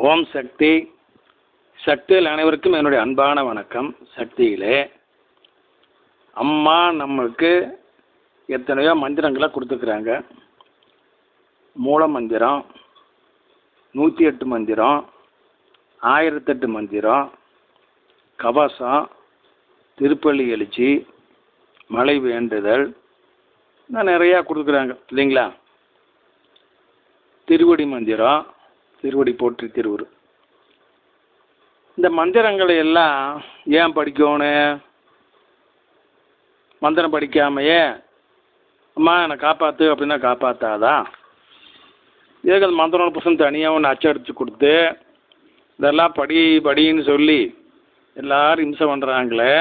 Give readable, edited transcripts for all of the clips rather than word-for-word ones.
ஓம் சக்தி. சக்தியில் அனைவருக்கும் என்னுடைய அன்பான வணக்கம். சக்தியிலே அம்மா நம்மளுக்கு எத்தனையோ மந்திரங்களை கொடுத்துக்கிறாங்க. மூல மந்திரம், 108 மந்திரம், 1008 மந்திரம், கவசம், திருப்பள்ளி எழுச்சி, மழை வேண்டுதல், இன்னும் நிறையா கொடுத்துக்கிறாங்க இல்லைங்களா. திருவடி மந்திரம், திருவடி போற்றி திருவுரு. இந்த மந்திரங்களை எல்லாம் ஏன் படிக்கணும்? மந்திரம் படிக்காமையே அம்மா என்னை காப்பாற்று அப்படின்னா காப்பாற்றாதா? இதுக்கு அந்த மந்திரம் புத்தகம் தனியாக ஒன்று அச்சடித்து கொடுத்து இதெல்லாம் படின்னு சொல்லி எல்லாரும் இம்சை பண்ணுறாங்களே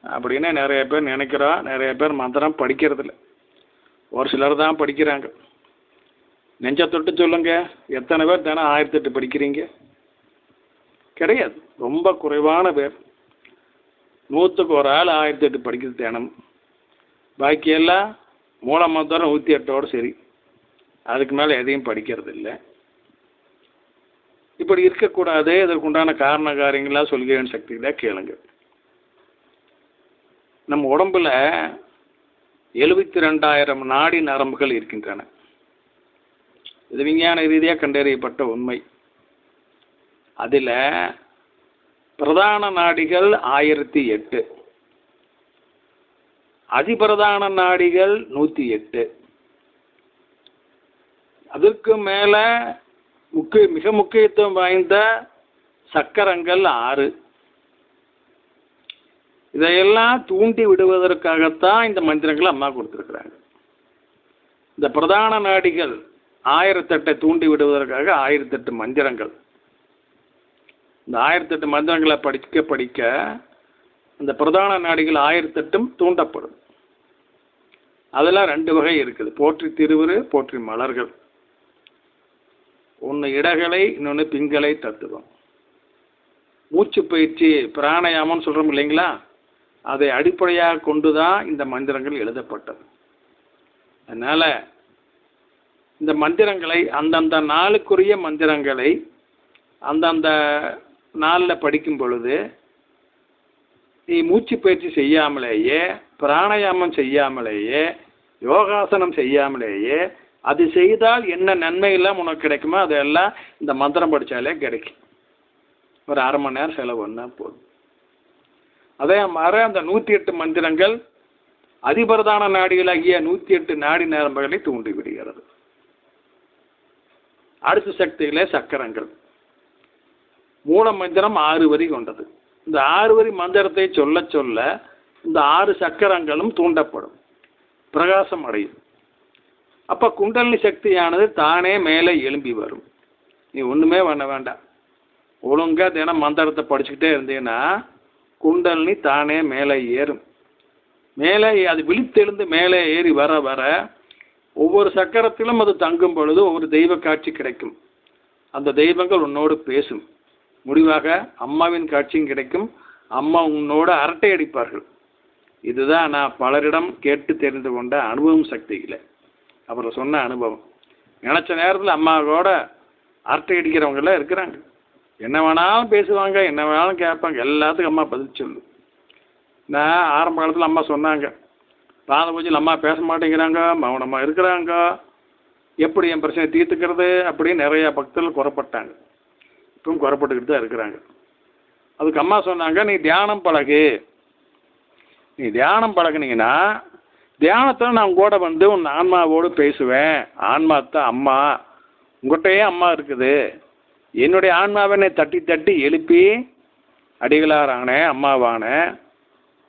அப்படின்னு நிறைய பேர் நினைக்கிறோம். நிறைய பேர் மந்திரம் படிக்கிறதில்ல, ஒரு சிலர் தான் படிக்கிறாங்க. நெஞ்ச தொட்டு சொல்லுங்க, எத்தனை பேர் தினம் 1008 படிக்கிறீங்க? கிடையாது, ரொம்ப குறைவான பேர். 100க்கு ஒரு ஆள் 1008 படிக்கிறது தினம். பாக்கியெல்லாம் மூல மந்திரம் 108ஓடு சரி, அதுக்கு மேலே எதையும் படிக்கிறது இல்லை. இப்படி இருக்கக்கூடாது. இதற்கு உண்டான காரண காரியங்களாக சொல்கிறேன். சக்தியில கேளுங்க. நம்ம உடம்புல 72,000 நாடி நரம்புகள் இருக்கின்றன. இது விஞ்ஞான ரீதியாக கண்டறியப்பட்ட உண்மை. அதில் பிரதான நாடிகள் 1008, அதிபிரதான நாடிகள் 108, அதற்கு மேலே மிக முக்கியத்துவம் வாய்ந்த சக்கரங்கள் 6. இதையெல்லாம் தூண்டி விடுவதற்காகத்தான் இந்த மந்திரங்களை அம்மா கொடுத்துருக்குறாங்க. இந்த பிரதான நாடிகள் 1008 தூண்டி விடுவதற்காக 1008 மந்திரங்கள். இந்த 1008 மந்திரங்களை படிக்க அந்த பிரதான நாடிகள் 1008 தூண்டப்படும். அதெல்லாம் 2 வகை இருக்குது. போற்றி திருவுரு, போற்றி மலர்கள். ஒன்று இடகலை, இன்னொன்று பிங்களை தத்துவம். மூச்சு பயிற்சி பிராணயாமம்னு சொல்கிறோம் இல்லைங்களா, அதை அடிப்படையாக கொண்டு தான் இந்த மந்திரங்கள் எழுதப்பட்டது. அதனால் இந்த மந்திரங்களை அந்தந்த நாளுக்குரிய மந்திரங்களை அந்தந்த நாளில் படிக்கும் பொழுது நீ மூச்சு பயிற்சி செய்யாமலேயே, பிராணாயாமம் செய்யாமலேயே, யோகாசனம் செய்யாமலேயே அது செய்தால் என்ன நன்மையெல்லாம் உனக்கு கிடைக்குமோ அதெல்லாம் இந்த மந்திரம் படித்தாலே கிடைக்கும். ஒரு அரை மணி நேரம் செலவு பண்ணால் போதும். அதே மாதிரி அந்த 108 மந்திரங்கள் அதிபிரதான நாடிகளாகிய 108 நாடி நரம்புகளை தூண்டி விடுகிறது. அடுத்த சக்திகளே சக்கரங்கள். மூல மந்திரம் 6 வரி கொண்டது. இந்த 6 வரி மந்திரத்தை சொல்ல சொல்ல இந்த 6 சக்கரங்களும் தூண்டப்படும், பிரகாசம் அடையும். அப்போ குண்டலினி சக்தியானது தானே மேலே எழும்பி வரும். நீ ஒன்றுமே பண்ண வேண்டாம். ஒழுங்காக தினம் மந்திரத்தை படிச்சுக்கிட்டே இருந்தீங்கன்னா குண்டலினி தானே மேலே ஏறும். மேலே அது விழித்தெழுந்து மேலே ஏறி வர வர ஒவ்வொரு சக்கரத்திலும் அது தங்கும் பொழுது ஒவ்வொரு தெய்வ காட்சி கிடைக்கும். அந்த தெய்வங்கள் உன்னோடு பேசும். முடிவாக அம்மாவின் காட்சியும் கிடைக்கும். அம்மா உன்னோடு அரட்டை அடிப்பார்கள். இதுதான் நான் பலரிடம் கேட்டு தெரிந்து கொண்ட அனுபவம். சக்தியில் அப்புறம் சொன்ன அனுபவம். நினச்ச நேரத்தில் அம்மாவோட அரட்டை அடிக்கிறவங்கெல்லாம் இருக்கிறாங்க. என்ன வேணாலும் பேசுவாங்க, என்ன வேணாலும் கேட்பாங்க. எல்லாத்துக்கும் அம்மா பதில் சொல்லு. நான் ஆரம்ப காலத்தில் அம்மா சொன்னாங்க, பாத பூஜையில் அம்மா பேச மாட்டேங்கிறாங்க, மௌனமாக இருக்கிறாங்க, எப்படி என் பிரச்சனை தீர்த்துக்கிறது அப்படின்னு நிறையா பக்தர்கள் குறப்பட்டாங்க. இப்பவும் குறப்பட்டுக்கிட்டு தான் இருக்கிறாங்க. அதுக்கு அம்மா சொன்னாங்க, நீ தியானம் பழகு. நீ தியானம் பழகுனீங்கன்னா தியானத்தில் நான் கூட வந்து உன் ஆன்மாவோடு பேசுவேன். ஆன்மா தான் அம்மா, உங்கள்கிட்டயே அம்மா இருக்குது. என்னுடைய ஆன்மாவை தட்டி தட்டி எழுப்பி அடிகளாரானே அம்மாவானேன்.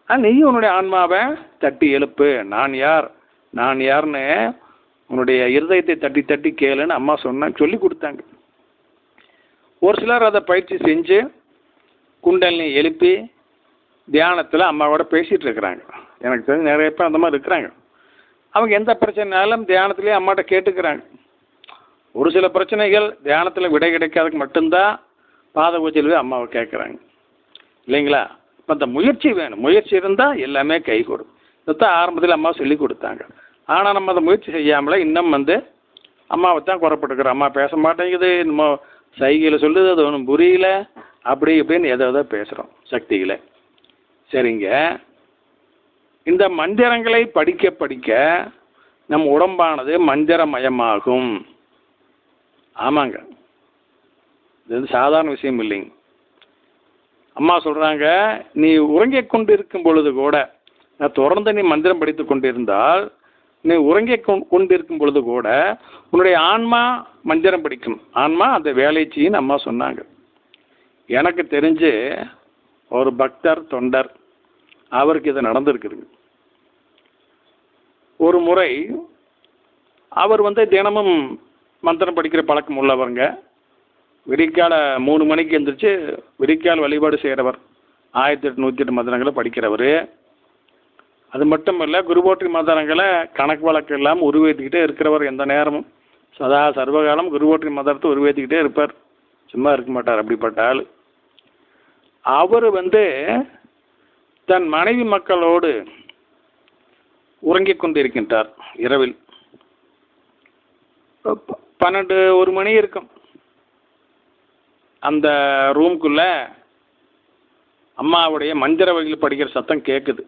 நீயும் உன்னுடைய ஆன்மாவை தட்டி எழுப்பு. நான் யார் நான் யாருன்னு உன்னுடைய இருதயத்தை தட்டி தட்டி கேளுன்னு அம்மா சொல்லி கொடுத்தாங்க. ஒரு சிலர் அதை பயிற்சி செஞ்சு குண்டலினி எழுப்பி தியானத்தில் அம்மாவோட பேசிகிட்டு இருக்கிறாங்க. எனக்கு தெரிஞ்சு நிறைய பேர் அந்த மாதிரி இருக்கிறாங்க. அவங்க எந்த பிரச்சனைனாலும் தியானத்துலேயே அம்மாட்ட கேட்டுக்கிறாங்க. ஒரு சில பிரச்சனைகள் தியானத்தில் விடை கிடைக்காததுக்கு மட்டும்தான் பாத பூஜையிலே அம்மாவை கேட்குறாங்க இல்லைங்களா. இப்போ அந்த முயற்சி வேணும். முயற்சி இருந்தால் எல்லாமே கைகூடும். இதைத்தான் ஆரம்பத்தில் அம்மா சொல்லி கொடுத்தாங்க. ஆனால் நம்ம அதை முயற்சி செய்யாமலே இன்னும் அம்மாவை தான் குறைப்பட்டுக்கிறோம். அம்மா பேச மாட்டேங்குது, நம்ம சைகையில் சொல்லுது, அது ஒன்றும் புரியல, அப்படி இப்படின்னு எதோ பேசுகிறோம் சக்திகளை. சரிங்க, இந்த மந்திரங்களை படிக்க படிக்க நம் உடம்பானது மந்திரமயமாகும். ஆமாங்க, இது சாதாரண விஷயம் இல்லைங்க. அம்மா சொல்கிறாங்க, நீ உறங்கிக் கொண்டு இருக்கும் பொழுது கூட, நான் தொடர்ந்து நீ மந்திரம் படித்து கொண்டிருந்தால், நீ உறங்கிக் கொண்டிருக்கும் பொழுது கூட உன்னுடைய ஆன்மா மந்திரம் படிக்கும். ஆன்மா அந்த வேலையை செய்யும் அம்மா சொன்னாங்க. எனக்கு தெரிஞ்சு ஒரு பக்தர் தொண்டர், அவருக்கு இது நடந்திருக்குதுங்க. ஒரு முறை அவர் தினமும் மந்திரம் படிக்கிற பழக்கம் உள்ளவருங்க. விடிக்கால 3 மணிக்கு எழுந்திரிச்சு விடிக்கால் வழிபாடு செய்கிறவர். 1808 மந்திரங்களை படிக்கிறவர். அது மட்டும் இல்லை, குருபோற்றி மந்திரங்களை கணக்கு வழக்கு இல்லாமல் உருவேற்றிக்கிட்டே இருக்கிறவர். எந்த நேரமும் சதா சர்வகாலம் குருபோற்றி மந்திரத்தை உருவேற்றிக்கிட்டே இருப்பார், சும்மா இருக்க மாட்டார். அப்படிப்பட்ட ஆள். அவர் தன் மனைவி மக்களோடு உறங்கிக் கொண்டிருக்கின்றார். இரவில் 12-1 மணி இருக்கும். அந்த ரூம்குள்ள அம்மாவுடைய மந்திர வகையில் படிக்கிற சத்தம் கேட்குது.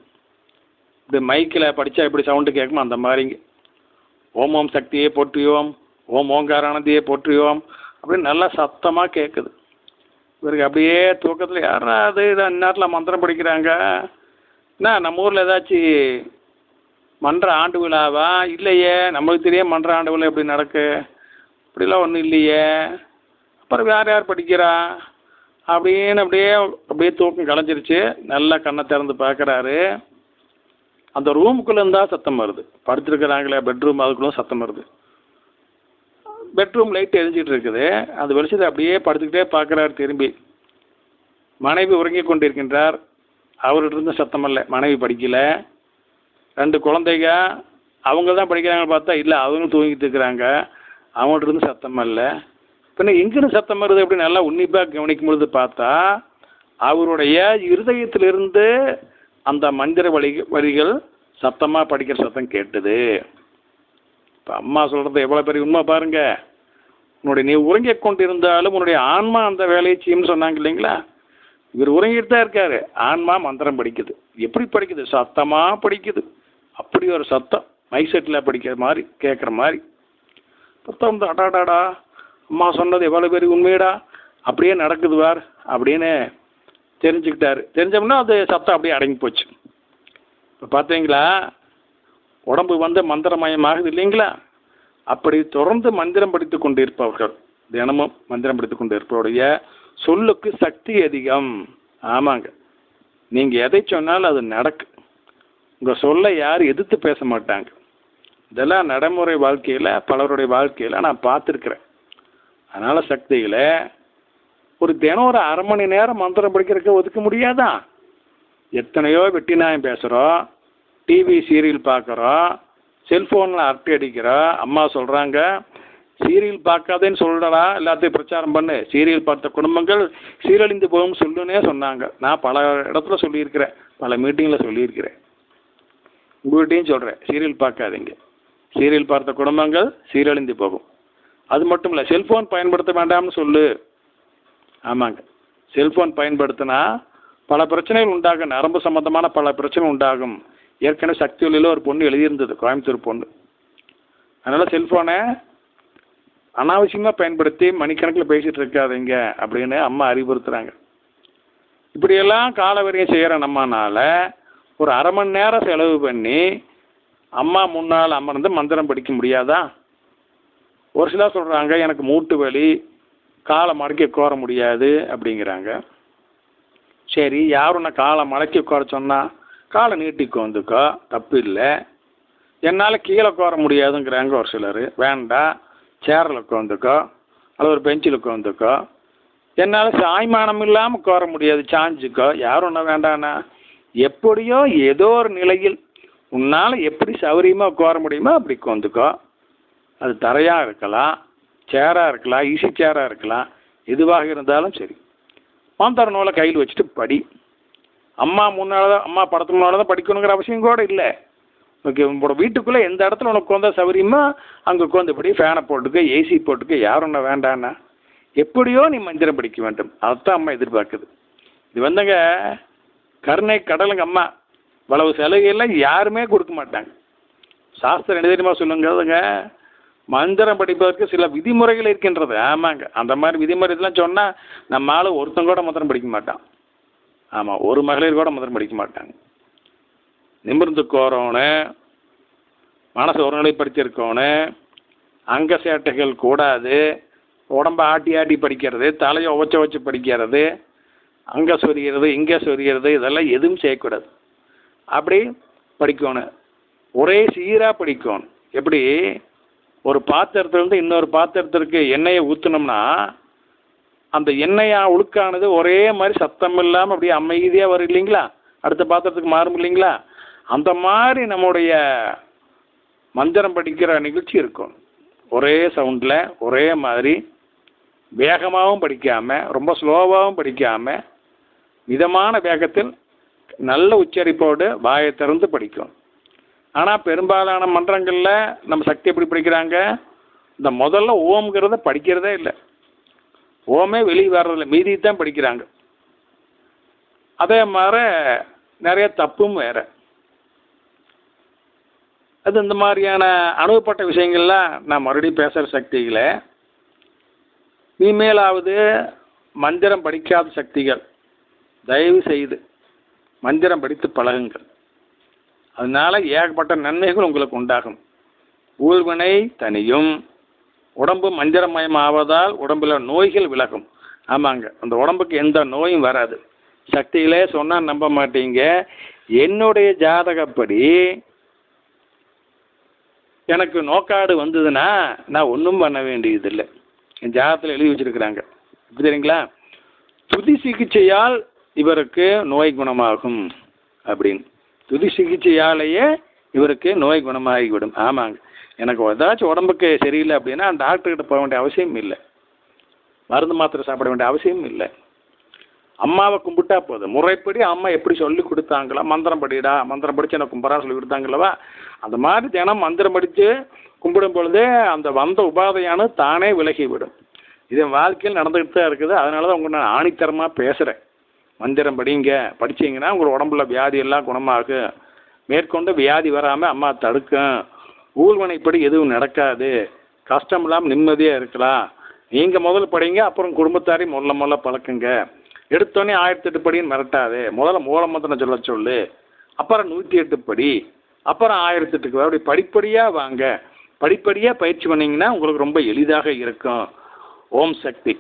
இது மைக்கில் படித்தா எப்படி சவுண்டு கேட்குமோ அந்த மாதிரிங்க. ஓம் ஓம் சக்தியை போற்றியோம், ஓம் ஓங்காரானந்தியை போற்றியோம் அப்படின்னு நல்லா சத்தமாக கேட்குது. இவருக்கு அப்படியே தூக்கத்தில் யாராவது இதை அந்நேரத்தில் மந்திரம் படிக்கிறாங்க, என்ன நம்ம ஊரில் ஏதாச்சும் மன்ற ஆண்டு விழாவா? இல்லையே, நம்மளுக்கு தெரியும் மன்ற ஆண்டு விழா எப்படி நடக்கு, இப்படிலாம் ஒன்றும் இல்லையே, அப்புறம் வேறு யார் படிக்கிறா அப்படின்னு அப்படியே தூக்கம் கலைஞ்சிருச்சு. நல்லா கண்ணை திறந்து பார்க்குறாரு. அந்த ரூமுக்குள்ளே இருந்தால் சத்தம் வருது. படுத்துருக்குறாங்களே பெட்ரூம், அதுக்குள்ள சத்தம் வருது. பெட்ரூம் லைட் எரிஞ்சிட்டு இருக்குது. அந்த வெளிச்சத்தை அப்படியே படுத்துக்கிட்டே பார்க்குறாரு. திரும்பி மனைவி உறங்கி கொண்டிருக்கின்றார். அவர்கிட்ட இருந்து சத்தம் இல்லை, மனைவி படிக்கலை. 2 குழந்தைங்க, அவங்க தான் படிக்கிறாங்க பார்த்தா இல்லை, அவங்களும் தூங்கிட்டு இருக்கிறாங்க. அவங்கள்ட்ட இருந்து சத்தம் இல்லை. பின்ன எங்கேருந்து சத்தம் வருது அப்படி நல்லா உன்னிப்பாக கவனிக்கும் பொழுது பார்த்தா அவருடைய இருதயத்திலிருந்து அந்த மந்திர வரிகள் சத்தமாக படிக்கிற சத்தம் கேட்டுது. இப்போ அம்மா சொல்கிறது எவ்வளோ பெரிய உண்மை பாருங்க. நீ உறங்கிக் கொண்டிருந்தாலும் உன்னுடைய ஆன்மா அந்த வேலையை செய்யும்னு சொன்னாங்க இல்லைங்களா? இவர் உறங்கிட்டு தான் இருக்காரு, ஆன்மா மந்திரம் படிக்குது. எப்படி படிக்குது? சத்தமாக படிக்குது. அப்படி ஒரு சத்தம், மைசெட்டில் படிக்கிற மாதிரி, கேட்குற மாதிரி சத்தம். அடாடாடா, அம்மா சொன்னது எவ்வளோ பெரிய உண்மையடா, அப்படியே நடக்குது வார் அப்படின்னு தெரிஞ்சுக்கிட்டாரு. தெரிஞ்சோம்னா அது சத்தம் அப்படியே அடங்கி போச்சு. இப்போ பார்த்தீங்களா, உடம்பு மந்திரமயமாகுது இல்லைங்களா? அப்படி தொடர்ந்து மந்திரம் படித்து கொண்டு இருப்பவர்கள், தினமும் மந்திரம் படித்து கொண்டு இருப்பவருடைய சொல்லுக்கு சக்தி அதிகம். ஆமாங்க, நீங்கள் எதை சொன்னாலும் அது நடக்கு. உங்கள் சொல்ல யாரும் எதிர்த்து பேச மாட்டாங்க. இதெல்லாம் நடைமுறை வாழ்க்கையில், பலருடைய வாழ்க்கையில் நான் பார்த்துருக்குறேன். அதனால் சக்திகளை தினம் ஒரு அரை மணி நேரம் மந்திரம் படிக்கிறதுக்கு ஒதுக்க முடியாதா? எத்தனையோ வெட்டி நாயம் பேசுகிறோம், டிவி சீரியல் பார்க்குறோம், செல்ஃபோனில் அரட்டை அடிக்கிறோம். அம்மா சொல்கிறாங்க, சீரியல் பார்க்காதேன்னு சொல்கிறா, எல்லாத்தையும் பிரச்சாரம் பண்ணு, சீரியல் பார்த்த குடும்பங்கள் சீரழிந்து போகும் சொல்லுன்னே சொன்னாங்க. நான் பல இடத்துல சொல்லியிருக்கிறேன், பல மீட்டிங்கில் சொல்லியிருக்கிறேன். உங்கள்கிட்டையும் சொல்கிறேன், சீரியல் பார்க்காதீங்க, சீரியல் பார்த்த குடும்பங்கள் சீரழிந்து போகும். அது மட்டும் இல்லை, செல்ஃபோன் பயன்படுத்த வேண்டாம்னு சொல்லு. ஆமாங்க, செல்ஃபோன் பயன்படுத்தினா பல பிரச்சனைகள் உண்டாகும், நரம்பு சம்பந்தமான பல பிரச்சனை உண்டாகும். ஏற்கனவே சக்தி ஒளியில் ஒரு பொண்ணு எழுதியிருந்தது, கோயம்புத்தூர் பொண்ணு. அதனால் செல்ஃபோனை அனாவசியமாக பயன்படுத்தி மணிக்கணக்கில் பேசிகிட்டு இருக்காதீங்க அப்படின்னு அம்மா அறிவுறுத்துகிறாங்க. இப்படியெல்லாம் காலவரையும் செய்கிற நம்மனால ஒரு அரை மணி நேரம் செலவு பண்ணி அம்மா முன்னால் அமர்ந்து மந்திரம் படிக்க முடியாதா? ஒரு சிலர் சொல்கிறாங்க, எனக்கு மூட்டு வலி, காலை மடக்கி உட்கார முடியாது அப்படிங்கிறாங்க. சரி, யாரும் நான் காலை மடக்கி உட்கார சொன்னால் காலை நீட்டிக்கு வந்துக்கோ, தப்பு இல்லை. என்னால் கீழே உட்கார முடியாதுங்கிறாங்க ஒரு சிலர். வேண்டாம், சேரில் உட்காந்துக்கோ அல்லது ஒரு பெஞ்சில் உட்காந்துக்கோ. என்னால் சாய்மானம் இல்லாமல் உட்கார முடியாது, சாஞ்சுக்கோ. யாரும் ஒன்றும் வேண்டாண்ணா, எப்படியோ ஏதோ ஒரு நிலையில் உன்னால் எப்படி சௌகரியமாக உட்கார முடியுமோ அப்படி உட்காந்துக்கோ. அது தரையாக இருக்கலாம், சேராக இருக்கலாம், ஈஸி சேராக இருக்கலாம், எதுவாக இருந்தாலும் சரி. மந்திர நூலை கையில் வச்சுட்டு படி. அம்மா முன்னால் தான், அம்மா படத்துக்கு முன்னால் தான் படிக்கணுங்கிற அவசியம் கூட இல்லை. ஓகே, உங்களோட வீட்டுக்குள்ளே எந்த இடத்துல உனக்கு உட்காந்தா சௌகரியமோ அங்கே உட்காந்துப்படி. ஃபேனை போட்டுக்க, ஏசி போட்டுக்க, யாரும் ஒன்றும் வேண்டாண்ணா. எப்படியோ நீ மந்திரம் படிக்க வேண்டும். அதைத்தான் அம்மா எதிர்பார்க்குது. இது வந்துங்க கருணை கடலுங்க அம்மா. இவ்வளவு சலுகையெல்லாம் யாருமே கொடுக்க மாட்டாங்க. சாஸ்திரம் என்ன தெரியுமா சொல்லுங்கிறதுங்க, மந்திரம் படிப்பதற்கு சில விதிமுறைகள் இருக்கின்றது. ஆமாங்க, அந்த மாதிரி விதிமுறை இதெல்லாம் சொன்னால் நம்ம ஆள் ஒருத்தங்க கூட மந்திரம் படிக்க மாட்டான். ஆமாம், ஒரு மகளிர் கூட மந்திரம் படிக்க மாட்டாங்க. நிமிர்ந்து கோரணும், மனசு ஒருநிலைப்படுத்தியிருக்கணும், அங்க சேட்டைகள் கூடாது, உடம்ப ஆட்டி ஆட்டி படிக்கிறது, தலையை உவச்சு வச்சு படிக்கிறது, அங்கே சொரிகிறது இங்கே சொரிகிறது இதெல்லாம் எதுவும் செய்யக்கூடாது. அப்படி படிக்கணும், ஒரே சீராக படிக்கணும். எப்படி ஒரு பாத்திரத்திலிருந்து இன்னொரு பாத்திரத்திற்கு எண்ணெயை ஊற்றினோம்னா அந்த எண்ணெயா உழுக்கானது ஒரே மாதிரி சத்தம் இல்லாமல் அப்படியே அமைதியாக வரும் இல்லைங்களா, அடுத்த பாத்திரத்துக்கு மாறும் இல்லைங்களா, அந்த மாதிரி நம்முடைய மந்திரம் படிக்கிற நிகழ்ச்சி இருக்கும். ஒரே சவுண்டில் ஒரே மாதிரி வேகமாகவும் படிக்காமல் ரொம்ப ஸ்லோவாகவும் படிக்காமல் மிதமான வேகத்தில் நல்ல உச்சரிப்போடு வாயை திறந்து படிக்கும். ஆனால் பெரும்பாலான மன்றங்களில் நம்ம சக்தி எப்படி படிக்கிறாங்க, இந்த முதல்ல ஓம்ங்கிறத படிக்கிறதே இல்லை, ஓமே வெளியே வர்றதில்லை, மீதி தான் படிக்கிறாங்க. அதே மாதிரி நிறைய தப்பும் வேறு. அது இந்த மாதிரியான அனுபவப்பட்ட விஷயங்கள்லாம் நான் மறுபடியும் பேசுகிற சக்திகளை இனிமேலாவது மந்திரம் படிக்காத சக்திகள் தயவு செய்து மந்திரம் படித்து பழகுங்கள். அதனால ஏகப்பட்ட நன்மைகள் உங்களுக்கு உண்டாகும். ஊழ்வினை தனியும், உடம்பு மந்திரமயம் ஆவதால் உடம்புல நோய்கள் விலகும். ஆமாங்க, அந்த உடம்புக்கு எந்த நோயும் வராது. சக்திகளே சொன்னால் நம்ப மாட்டீங்க, என்னுடைய ஜாதகப்படி எனக்கு நோக்காடு வந்ததுன்னா நான் ஒன்றும் பண்ண வேண்டியதில்லை. என் ஜாதகத்தில் எழுதி வச்சிருக்கிறாங்க. எப்படி தெரியுங்களா, துதி சிகிச்சையால் இவருக்கு நோய் குணமாகும் அப்படின்னு. துதி சிகிச்சையாலேயே இவருக்கு நோய் குணமாகிவிடும். ஆமாங்க, எனக்கு ஏதாச்சும் உடம்புக்கு சரியில்லை அப்படின்னா டாக்டர்கிட்ட போக வேண்டிய அவசியம் இல்லை, மருந்து மாத்திரை சாப்பிட வேண்டிய அவசியம் இல்லை. அம்மாவை கும்பிட்டா போதும். முறைப்படி அம்மா எப்படி சொல்லி கொடுத்தாங்களோ, மந்திரம் படிடா, மந்திரம் படித்து எனக்கு கும்பரான்னு சொல்லி கொடுத்தாங்களவா, அந்த மாதிரி தினம் மந்திரம் படித்து கும்பிடும் பொழுதே அந்த வந்த உபாதையான தானே விலகிவிடும். இது வாழ்க்கையில் நடந்துக்கிட்டு தான் இருக்குது. அதனால தான் உங்களை நான் ஆணித்தரமாக பேசுகிறேன். மந்திரம் படிங்க, படித்தீங்கன்னா உங்கள் உடம்புல வியாதி எல்லாம் குணமாகும், மேற்கொண்டு வியாதி வராமல் அம்மா தடுக்கும், ஊழ்வனைப்படி எதுவும் நடக்காது, கஷ்டம் இல்லாமல் நிம்மதியாக இருக்கலாம். நீங்கள் முதல்ல படிங்க, அப்புறம் குடும்பத்தாரி முதல்ல பழக்குங்க. எடுத்தோடனே 1008 படின்னு மிரட்டாது, முதல்ல மூல மந்திரம் சொல்ல சொல்லு, அப்புறம் 108 படி, அப்புறம் 1008க்கு அப்படி படிப்படியாக வாங்க. படிப்படியாக பயிற்சி பண்ணிங்கன்னா உங்களுக்கு ரொம்ப எளிதாக இருக்கும். ஓம் சக்தி.